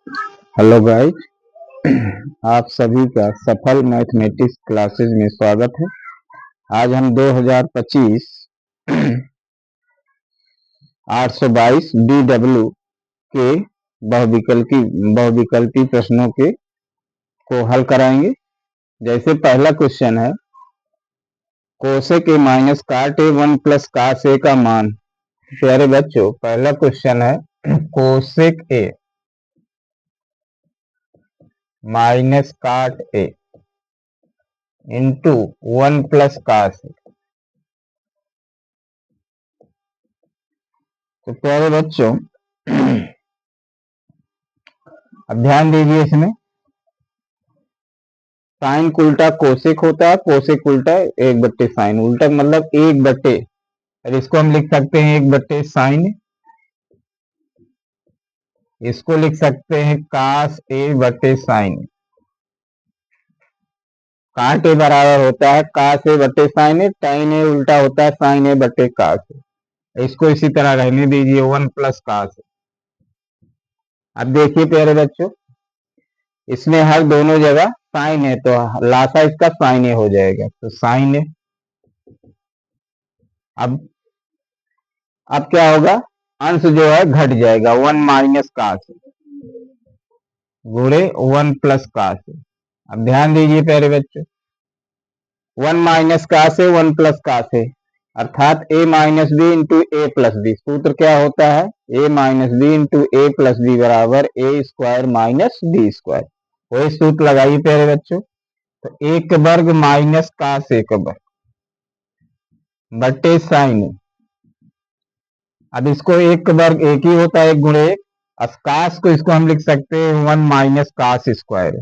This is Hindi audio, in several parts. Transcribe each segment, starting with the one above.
हेलो गाइस, आप सभी का सफल मैथमेटिक्स क्लासेस में स्वागत है। आज हम 2025 822 BW के बहुविकल्पी प्रश्नों के को हल कराएंगे। जैसे पहला क्वेश्चन है, कोसेक ए माइनस काट ए 1 प्लस कास ए का मान। प्यारे बच्चों, पहला क्वेश्चन है कोसेक ए माइनस काट ए इंटू 1 प्लस कास ए। तो प्यारे बच्चों, अब ध्यान दीजिए, इसमें साइन उल्टा कोसेक होता है, कोसेक उल्टा 1/साइन, उल्टा मतलब 1/, और इसको हम लिख सकते हैं 1/साइन, इसको लिख सकते हैं कास A/साइन। काट ए बराबर होता है कास A/साइन ए, टाइन ए उल्टा होता है साइन A/कास ए। इसको इसी तरह रहने दीजिए 1 प्लस कास ए। अब देखिए प्यारे बच्चों, इसमें हर दोनों जगह साइन है, तो लासा इसका साइन ए हो जाएगा, तो साइन ए। अब क्या होगा, अंश जो है घट जाएगा, 1 माइनस कास गुणे 1 प्लस कास। अब ध्यान दीजिए प्यारे बच्चों, 1 माइनस कास है 1 प्लस कास है, अर्थात a minus B into A plus B. सूत्र क्या होता है, a minus B into A plus B बराबर A square minus B square. वही सूत्र लगाइए प्यारे बच्चों, तो a का वर्ग माइनस कास a का वर्ग बटे साइन। अब इसको एक का वर्ग एक ही होता है, एक गुणे एक। अब कास को इसको हम लिख सकते हैं 1 माइनस कास स्क्वायर,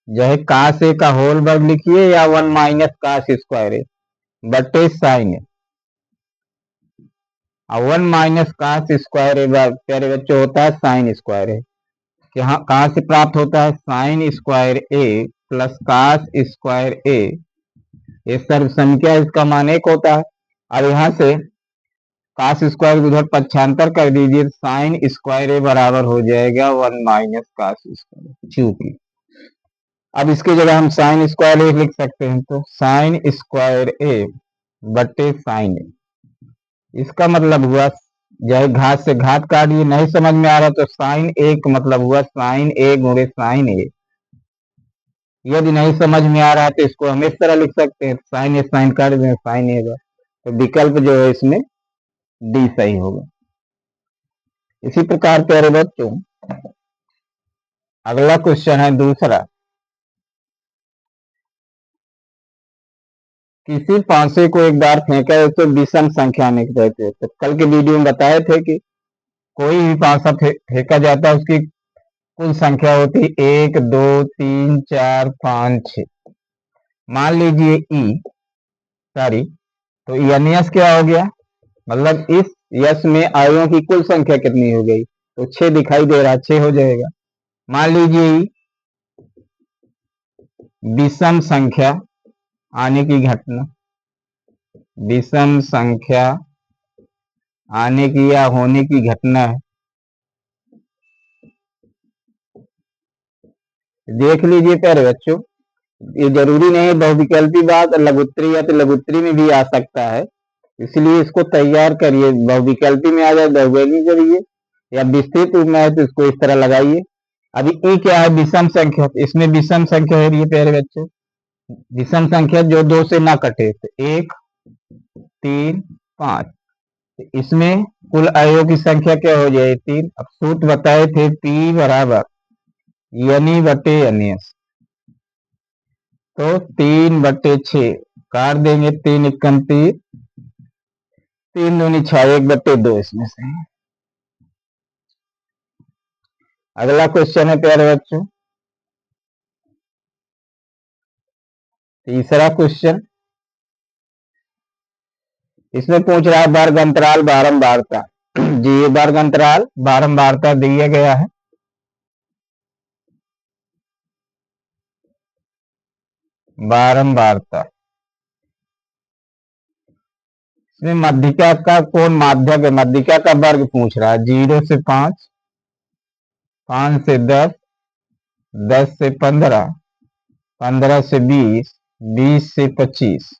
चाहे कास ए का होल वर्ग लिखिए या 1 माइनस कास स्क्वायर है बटे साइन है। और 1 माइनस कास स्क्वायर प्यारे बच्चों होता है साइन स्क्वायर है। कहाँ से प्राप्त होता है, साइन स्क्वायर ए प्लस कास स्क्वायर ए, ये सर्व संख्या, इसका मान 1 होता है। अब यहाँ से कास स्क्वायर उधर पक्षांतर कर दीजिए, साइन स्क्वायर ए बराबर हो जाएगा 1 माइनस कास स्क्वायर, चूंकि अब इसकी जगह हम साइन स्क्वायर ए लिख सकते हैं, तो साइन स्क्वायर ए बटे साइन ए। इसका मतलब हुआ, चाहे घात से घात काटिए, नहीं समझ में आ रहा तो साइन ए का मतलब हुआ साइन ए गुणे साइन ए। यदि नहीं समझ में आ रहा है तो इसको हम इस तरह लिख सकते हैं, साइन ए साइन काट दें साइन ए। तो विकल्प जो है इसमें डी सही होगा। इसी प्रकार प्यारे बच्चों, अगला क्वेश्चन है दूसरा, किसी पासे को एक बार फेंका तो विषम संख्या में कहते हैं। तो कल के वीडियो में बताए थे कि कोई भी पासा फेंका जाता है, उसकी कुल संख्या होती है 1 2 3 4 5 6। मान लीजिए तो यस क्या हो गया, मतलब इस यस में आयों की कुल संख्या कितनी हो गई, तो 6 दिखाई दे रहा, 6 हो जाएगा। मान लीजिए विषम संख्या आने की घटना, विषम संख्या आने की या होने की घटना है। देख लीजिए प्यारे बच्चों, ये जरूरी नहीं है बहुविकल्पी बात लघुत्तरी या तो लघुत्तरी में भी आ सकता है, इसलिए इसको तैयार करिए, बहुविकल्पी में आ जाए बहुविकल्पी करिए, या विस्तृत रूप में है तो इसको इस तरह लगाइए। अभी ई क्या है, विषम संख्या, इसमें विषम संख्या है ये प्यारे बच्चों, विषम संख्या जो 2 से ना कटे, तो 1 3 5, इसमें कुल अवयवों की संख्या क्या हो जाए 3। अब सूत्र बताए थे पी बराबर यानी बटे एस, तो 3/6 काट देंगे, 3 × 3 3 दूनी 6, 1/2 इसमें से। अगला क्वेश्चन है प्यारे बच्चों, तीसरा क्वेश्चन, इसमें पूछ रहा है वर्ग अंतराल बारंबारता। जी, ये वर्ग अंतराल बारंबारता दिया गया है। बारंबारता, इसमें मध्यिका का कौन माध्यक है, मध्यिका का वर्ग पूछ रहा है, 0 से 5, 5 से 10, 10 से 15, 15 से 20, 20 से 25।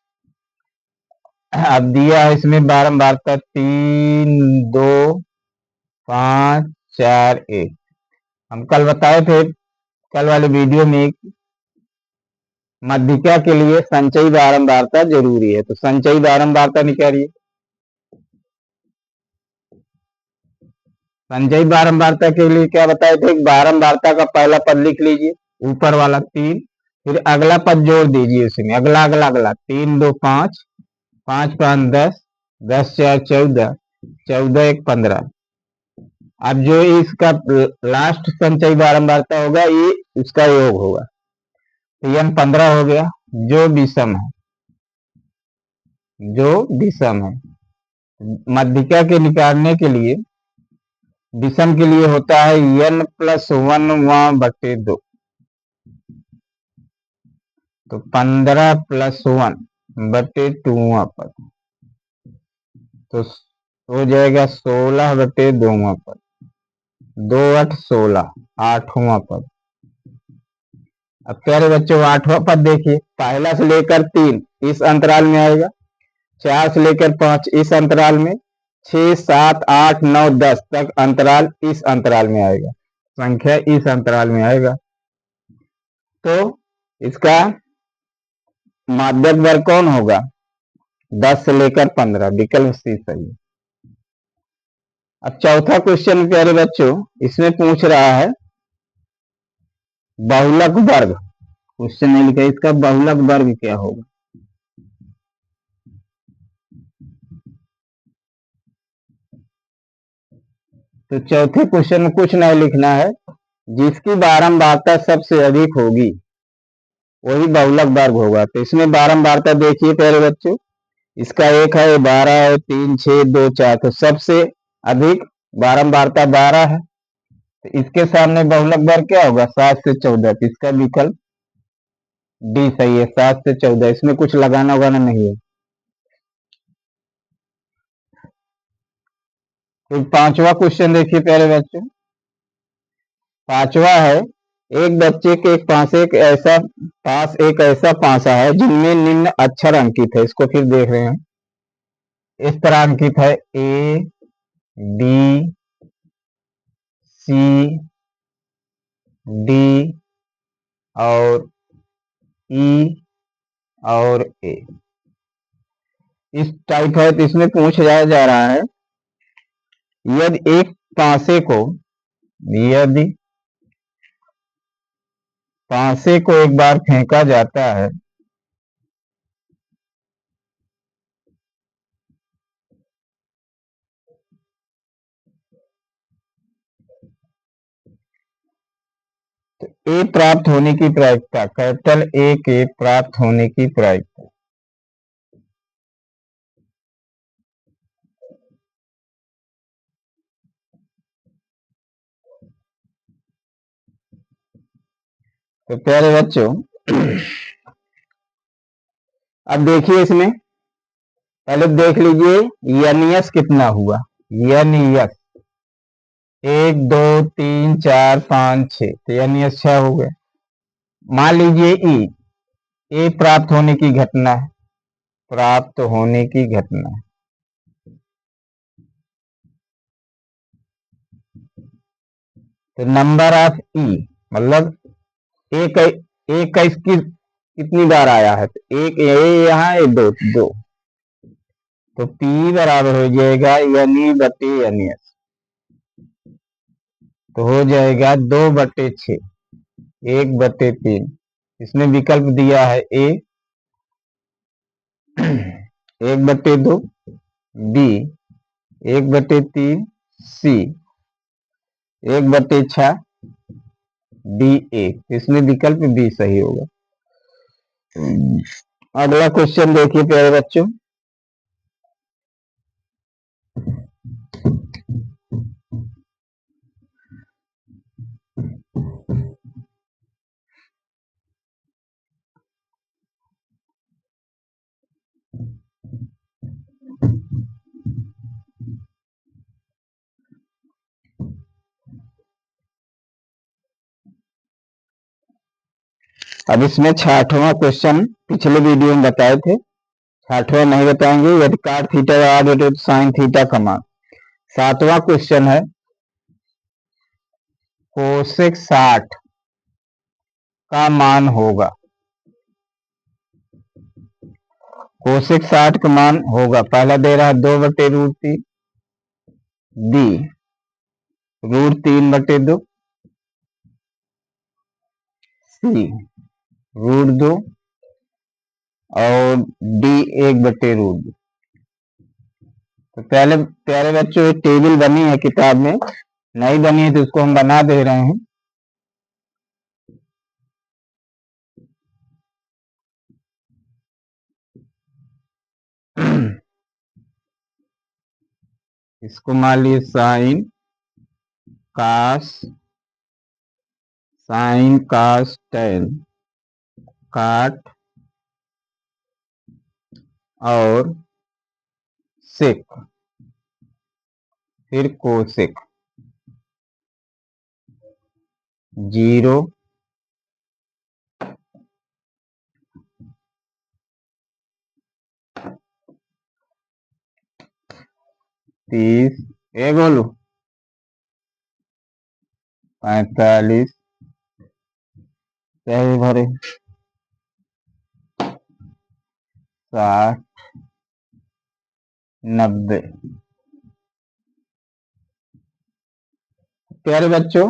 अब दिया है इसमें बारंबारता 3, 2, 5, 4, 1। हम कल बताए थे, कल वाले वीडियो में, माध्यिका के लिए संचयी बारंबारता जरूरी है। तो संचयी बारंबारता निकालिए। संचयी बारंबारता के लिए क्या बताए थे, बारंबारता का पहला पद लिख लीजिए, ऊपर वाला 3, फिर अगला पद जोड़ दीजिए उसमें, अगला अगला अगला 3, 2, 5, 5, 5, 10, 10, 4, 14, 14, 1, 15। अब जो इसका लास्ट संचयी बारंबारता होगा, ये उसका योग होगा। तो यह 15 हो गया, जो विषम है, जो विषम है। माध्यिका के निकालने के लिए, विषम के लिए होता है n+1/2। तो 15+1/2 पद, तो हो जाएगा 16/2 पद। 2 8 16, 8वां पद। अब प्यारे बच्चों, 8वां पद देखिए, पहला से लेकर 3 इस अंतराल में आएगा, 4 से लेकर 5 इस अंतराल में, 6, 7, 8, 9, 10 तक अंतराल इस अंतराल में आएगा, संख्या इस अंतराल में आएगा। तो इसका माध्यक वर्ग कौन होगा, 10 से लेकर 15, विकल्प सी सही है। अब चौथा क्वेश्चन प्यारे बच्चों, इसमें पूछ रहा है बहुलक वर्ग। क्वेश्चन नहीं लिखा, इसका बहुलक वर्ग क्या होगा। तो चौथे क्वेश्चन में कुछ नहीं लिखना है, जिसकी बारंबारता सबसे अधिक होगी वही बहुलक वर्ग होगा। तो इसमें बारंबारता देखिए प्यारे बच्चों, इसका 1 है, 12 है, 3, 6, 2, 4। तो सबसे अधिक बारंबारता 12 है, तो इसके सामने बहुलक वर्ग क्या होगा, 7 से 14। तो इसका विकल्प डी सही है, 7 से 14। इसमें कुछ लगाना उगाना नहीं है। तो पांचवा क्वेश्चन देखिए प्यारे बच्चों, पांचवा है, एक बच्चे के पास एक ऐसा पासा है जिनमें निम्न अक्षर अंकित है। इसको फिर देख रहे हैं, इस तरह अंकित है A, B, C, D और E और A। इस टाइप है। तो इसमें पूछा जा रहा है, यदि एक पासे को यदि पासे को एक बार फेंका जाता है तो ए प्राप्त होने की प्रायिकता, कैपिटल ए के प्राप्त होने की प्रायिकता। तो प्यारे बच्चों, अब देखिए इसमें, पहले देख लीजिए एस कितना हुआ। एस 1, 2, 3, 4, 5, 6। तो एस 6 हो गए। मान लीजिए ए प्राप्त होने की घटना है, प्राप्त होने की घटना है। तो नंबर ऑफ मतलब एक एक का इसकी कितनी बार आया है, तो एक यहाँ है, दो दो। तो पी बराबर हो जाएगा एस, तो हो जाएगा 2/6, 1/3। इसमें विकल्प दिया है ए 1/2, बी 1/3, सी 1/6, डी 1। इसमें विकल्प बी सही होगा। अगला क्वेश्चन देखिए प्यारे बच्चों, अब इसमें 60वां क्वेश्चन पिछले वीडियो में बताए थे, 60वां नहीं बताएंगे। यदि cot थीटा ऐड होते तो साइन थीटा का मान। 7वां क्वेश्चन है कोसेक 60 का मान होगा। कोसेक 60 का मान होगा, पहला दे रहा है 2/√3 दी √3/2 सी √2 और डी 1/√2। तो पहले प्यारे बच्चों एक टेबल बनी है किताब में, नहीं बनी है तो उसको हम बना दे रहे हैं। इसको मान लीजिए साइन कास टेन काट और सेक, फिर कोसेक 0 30 बोलो 45 सही भरे 60 90। प्यारे बच्चों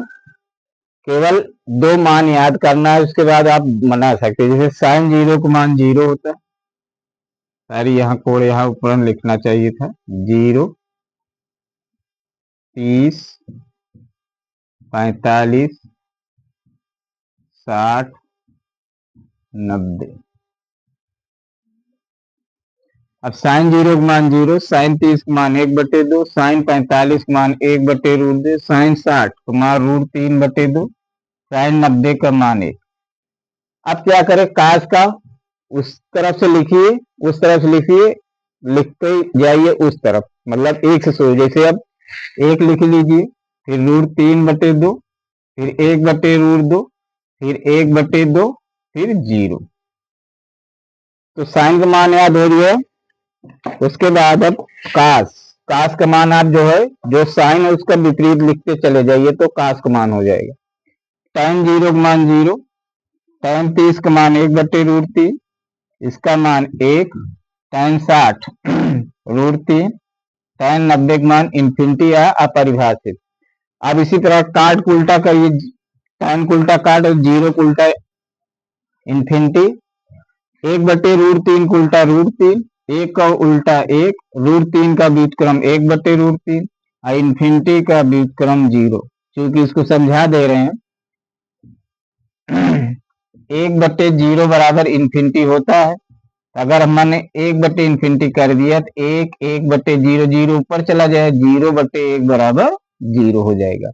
केवल दो मान याद करना है, उसके बाद आप बना सकते हैं। जैसे साइन 0 का मान 0 होता है, सारी यहाँ कोड यहाँ ऊपर लिखना चाहिए था। 0 30 45 60 90। अब साइन 0 का मान 0, साइन 30 का मान 1/2, साइन 45 का मान 1/√2, साइन 60 का मान √3/2, साइन 90 का मान 1। अब क्या करें, काश का उस तरफ से लिखिए, उस तरफ से लिखिए, लिखते जाइए उस तरफ, मतलब एक से शुरू। जैसे अब 1 लिख लीजिए, फिर √3/2, फिर 1/√2, फिर 1/2, फिर 0। तो साइन का मान याद हो गया। उसके बाद अब कास कास का मान आप जो है, जो साइन है उसका विपरीत लिखते चले जाइए तो कास का मान हो जाएगा। tan 0 का मान 0, tan 30 का मान 1/√3, इसका मान 1, tan 60 √3, tan 90 का मान इन्फिनिटी या अपरिभाषित। अब इसी तरह काट को उल्टा करिए, tan को उल्टा काट और 0 को उल्टा इन्फिनिटी, 1/√3 को उल्टा √3, 1 का उल्टा 1, √3 का व्युत्क्रम 1/√3 और इन्फिनिटी का व्युत्क्रम 0। क्योंकि इसको समझा दे रहे हैं 1/0 बराबर इन्फिनिटी होता है। अगर हमने 1/इन्फिनिटी कर दिया तो 1/0 0 ऊपर चला जाए, 0/1 बराबर 0 हो जाएगा।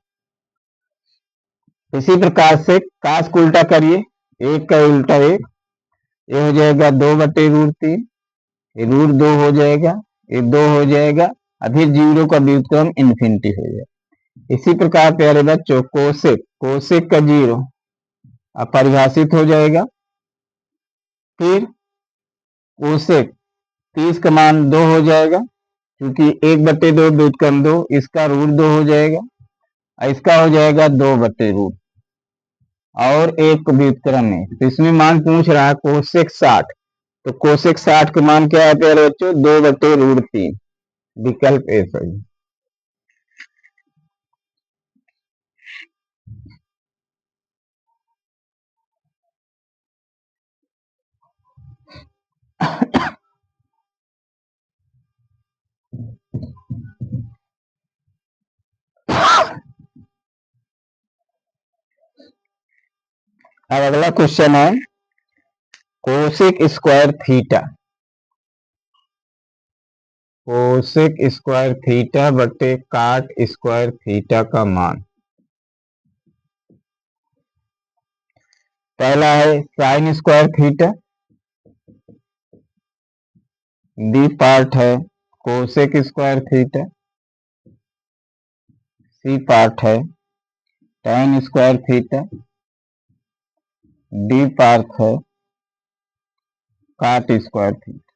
इसी प्रकार से कास को उल्टा करिए, 1 का उल्टा 1, ये हो जाएगा 2/√3, ये √2 हो जाएगा, ये 2 हो जाएगा, अभी 0 का व्युत्क्रम इन्फिनिटी हो जाएगा। इसी प्रकार प्यारे बच्चों कोसेक का 0 अपरिभाषित हो जाएगा। फिर कोसेक 30 का मान 2 हो जाएगा, क्योंकि 1/2 व्युत्क्रम 2, इसका √2 हो जाएगा और इसका हो जाएगा 2/√, और एक व्युत्क्रम है। तो इसमें मान पूछ रहा है कोसेक 60, तो कोसेक 60 का मान क्या है प्यारे बच्चों, 2/√3, विकल्प ए सही। अब अगला क्वेश्चन है cosec square theta, cosec square theta बटे काट स्क्वायर थीटा का मान। पहला है sine square theta, B part है cosec square theta, C part है tan square theta, D part है काट स्क्वायर थीटा।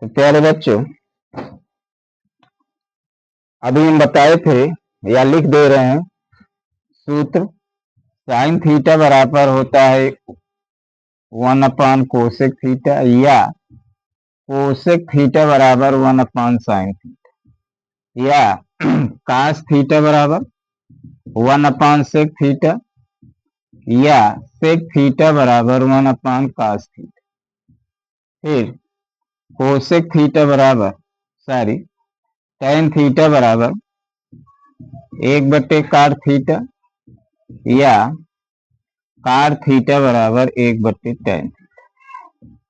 तो प्यारे बच्चों, अभी हम बताए थे या लिख दे रहे हैं सूत्र, साइन थीटा बराबर होता है 1/कोसेक थीटा, या कोसेक थीटा बराबर 1/साइन थीटा, या कास थीटा बराबर 1/सेक थीटा, या सेक थीटा बराबर 1/कास थीटा। फिर कोसेक थीटा बराबर टेन थीटा बराबर 1/काट थीटा, या काट थीटा बराबर 1/टेन।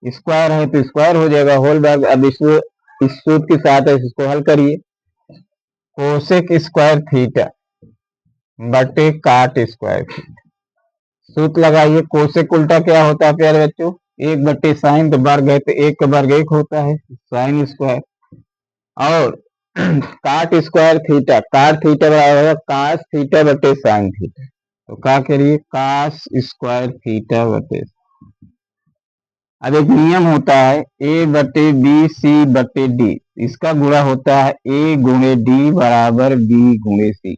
स्क्वायर है तो स्क्वायर हो जाएगा होल वर्ग। अब इस सूत्र के साथ इसको हल करिए। कोसेक स्क्वायर थीटा बटे काट स्क्वायर थीटा, सूत्र लगाइए। कोसेक उल्टा क्या होता है प्यारे बच्चों? 1/साइन, तो वर्ग है तो 1 का वर्ग 1 होता है, साइन स्क्वायर। और काट स्क्वायर थीटा, काट थीटा बराबर है कास थीटा बटे साइन थीटा। तो क्या करिए, कास स्क्वायर थीटा बटे। अब एक नियम होता है A/B/C/D, इसका गुणा होता है A×D बराबर B×C।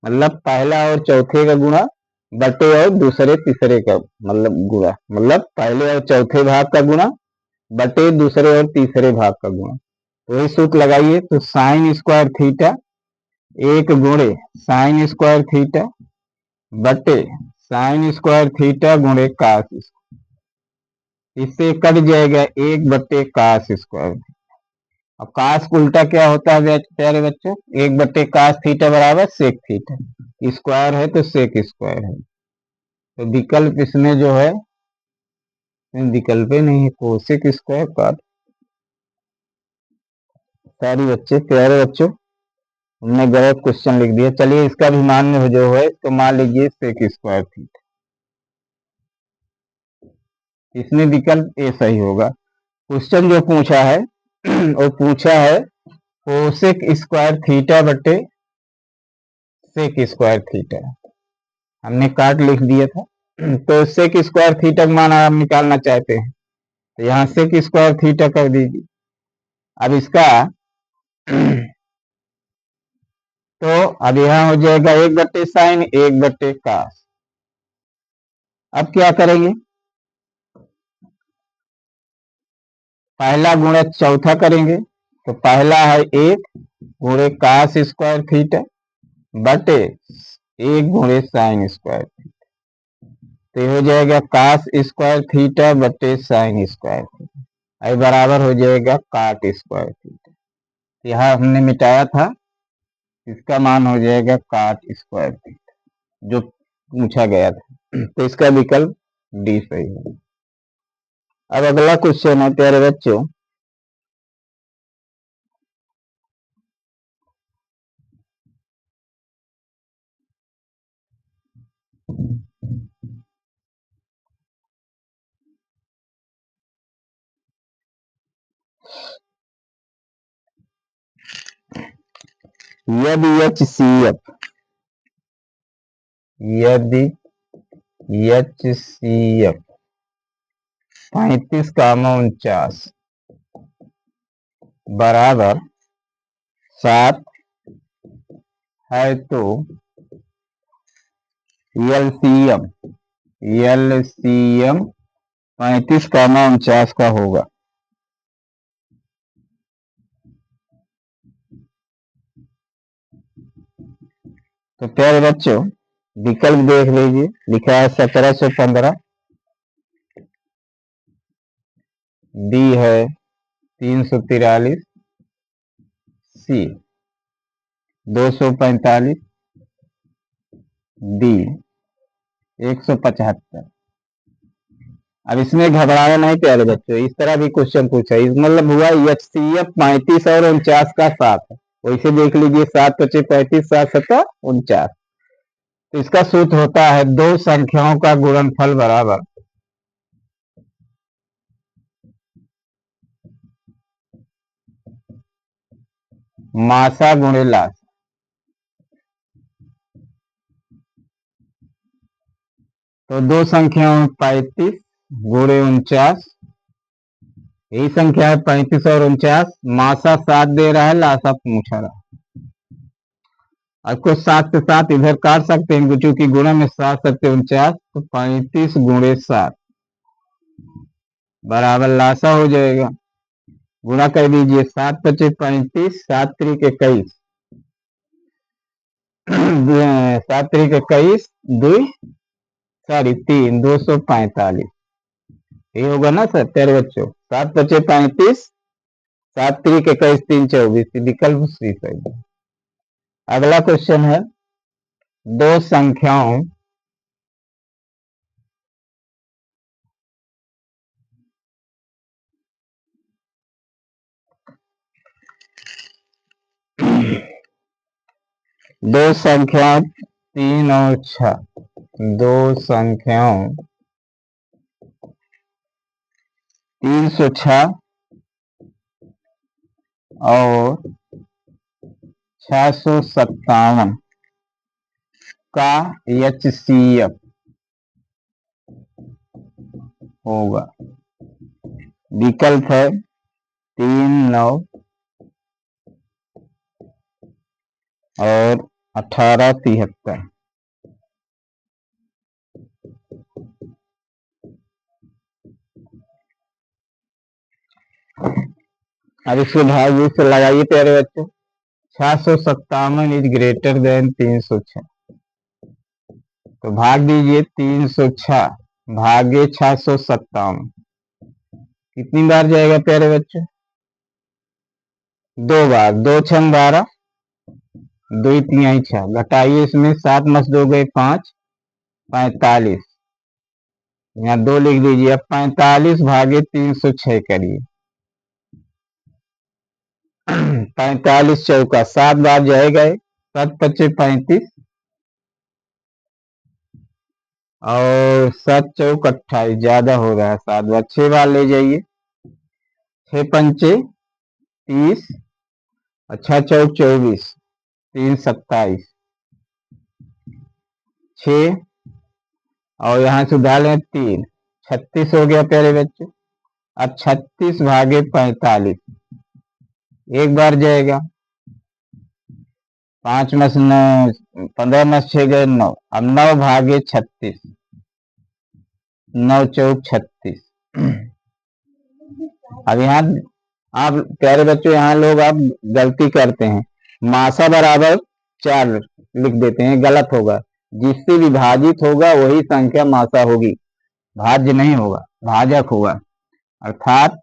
मतलब पहला और चौथे का गुणा बटे और दूसरे तीसरे का मतलब गुणा, मतलब पहले और चौथे भाग का गुणा बटे दूसरे और तीसरे भाग का गुणा। तो ये सूत्र लगाइए। तो sign square theta 1 sign square theta बटे साइन स्क्वायर थीटा गुणे कास, इससे कट जाएगा 1/कास स्क्वायर। अब कास को उल्टा क्या होता है प्यारे बच्चों? 1/कास थीटा बराबर सेक थीटा, स्क्वायर है तो सेक स्क्वायर है। तो विकल्प इसमें जो है, विकल्प नहीं है, कोसेक स्क्वायर काट। सारी बच्चे प्यारे बच्चों, हमने गलत क्वेश्चन लिख दिया। चलिए इसका भी मान में जो है इसको मान लीजिए सेक स्क्वायर थीटा, इसमें विकल्प ए सही होगा। क्वेश्चन जो पूछा है वो पूछा है कोसेक स्क्वायर थीटा बटे सेक स्क्वायर थीटा, हमने काट लिख दिया था। तो सेक स्क्वायर थीटा का मान आप निकालना चाहते हैं तो यहाँ सेक स्क्वायर थीटा कर दीजिए। अब इसका तो अब यहाँ हो जाएगा 1/साइन 1/कास। अब क्या करेंगे, पहला गुणा चौथा करेंगे। तो पहला है 1 × कास स्क्वायर थीटा बटे 1 × साइन स्क्वायर। तो ये हो जाएगा कास स्क्वायर थीटा बटे साइन स्क्वायर थीटा, आई बराबर हो जाएगा काट स्क्वायर थीटा। यहाँ हमने मिटाया था, इसका मान हो जाएगा काट स्क्वायर थीटा जो पूछा गया था। तो इसका विकल्प डी सही है। अब अगला क्वेश्चन है प्यारे बच्चों, यदि HCF, यदि HCF 35, 49 बराबर 7 है तो LCM 35, 49 का होगा। तो प्यारे बच्चों विकल्प देख लीजिए, लिखा है 1715, बी है 343, सी 245, डी 175। अब इसमें घबराना नहीं प्यारे बच्चों, इस तरह भी क्वेश्चन पूछा है, मतलब हुआ HCF 35 और 49 का 7 है, वैसे देख लीजिए 7×5 = 35, 7×7 = 49। तो इसका सूत्र होता है दो संख्याओं का गुणनफल बराबर मासा गुणे लासा। तो दो संख्याओं में 35 गुणे 49, यही संख्या है 35 और 49। मासा 7 दे रहा है, लासा पूछ रहा है। आपको 7 से 7 इधर काट सकते हैं क्योंकि गुणा में 7 सत्ते 49, तो 35 गुणे 7 बराबर लासा हो जाएगा। गुणा कर दीजिए, 7 पचे 35, 7 त्रिक 21, 7 त्रिक 21, 2 सॉरी 3 245, ये होगा ना सर प्यारे बच्चों। 7 पचे 35, 7 त्रिक 21, 3 24, विकल्प सी सही। अगला क्वेश्चन है, दो संख्याओं दो संख्याओं 3 और 6, दो संख्याओं 306 और 657 का HCF होगा। विकल्प है 3 9 और 18 73। अब इसको भाग से लगाइए प्यारे बच्चों। 657 इज ग्रेटर देन 306, तो भाग दीजिए 306 भागे 657, कितनी बार जाएगा प्यारे बच्चों? 2 बार। 2 छंग 12, 2 तिहाई 6, घटाइए इसमें 7 मस 2 गए 5, 45, यहाँ 2 लिख दीजिए। अब 45 भागे 306 करिए। 45 चौका 7 बार जाएगा, 7 पच्चे 35 और 7 चौक 28, ज्यादा हो रहा है 7 बार, 6 बार ले जाइए। 6 पंचे 30, अच्छा चौक 24, 3 27, 6 और यहाँ से उधार लें 3, 36 हो गया प्यारे बच्चे। अब 36 भागे 45, एक बार जाएगा। 5 मस 9, 15 मस 6 गए 9, अब 9 भागे 36, 9 चौक 36। अब यहाँ आप प्यारे बच्चों, यहाँ लोग आप गलती करते हैं, मासा बराबर 4 लिख देते हैं, गलत होगा। जिससे विभाजित होगा वही संख्या मासा होगी, भाज्य नहीं होगा, भाजक होगा। अर्थात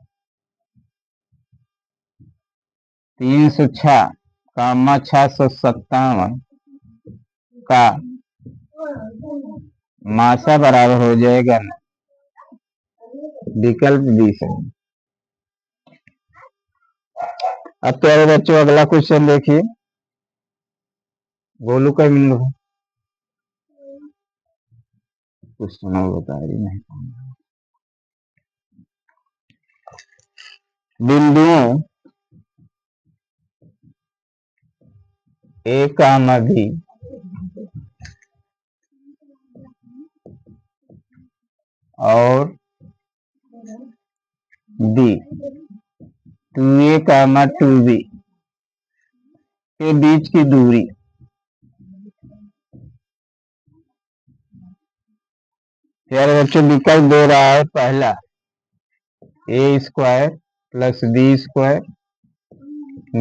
306 कामा 657 का मासा बराबर हो जाएगा ना, विकल्प बी से। अब प्यारे बच्चों अगला क्वेश्चन देखिए। गोलू का मिल क्वेश्चन और बता रही नहीं। बिंदुओं ए कामा बी और बी 2a कामा 2b के बीच की दूरी प्यारे बच्चों विकल्प दे रहा है। पहला A square plus B square,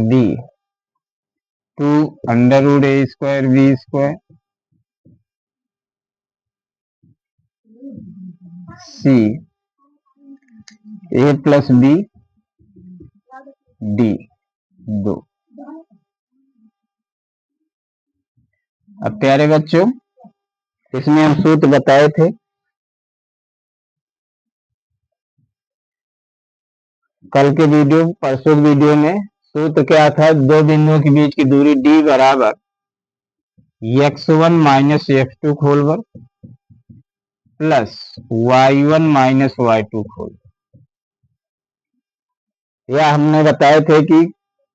D 2 under root A square B square, C A plus B D 2। अब प्यारे बच्चों इसमें हम सूत्र बताए थे, कल के वीडियो परसों वीडियो में सूत्र क्या था? दो बिंदुओं के बीच की दूरी डी बराबर x1 माइनस x2 खोल वर्ग प्लस y1 माइनस y2 खोल। यह हमने बताए थे कि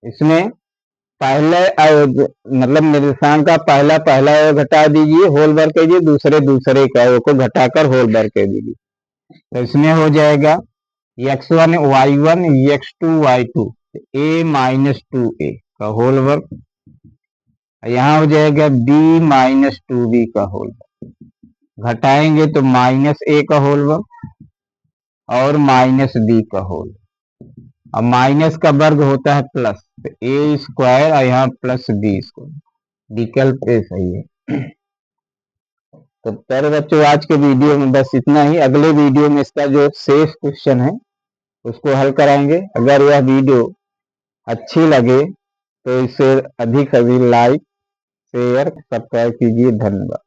इसमें पहले मतलब निर्देशांक का पहला अवयव घटा दीजिए, होल वर्ग कीजिए, दूसरे के अवयव को घटाकर होल वर्ग कर दीजिए। तो इसमें हो जाएगा x1 y1 x2 y2 a minus 2a का होल वर्ग, यहाँ हो जाएगा b माइनस 2b का होल वर्ग, घटाएंगे तो माइनस a का होल वर्ग और माइनस b का होल, अब माइनस का वर्ग होता है प्लस, तो ए स्क्वायर और यहाँ प्लस बी स्क्वायर, विकल्प ए सही है। तो प्यारे बच्चों आज के वीडियो में बस इतना ही, अगले वीडियो में इसका जो शेष क्वेश्चन है उसको हल कराएंगे। अगर यह वीडियो अच्छी लगे तो इसे अधिक से अधिक लाइक शेयर सब्सक्राइब कीजिए। धन्यवाद।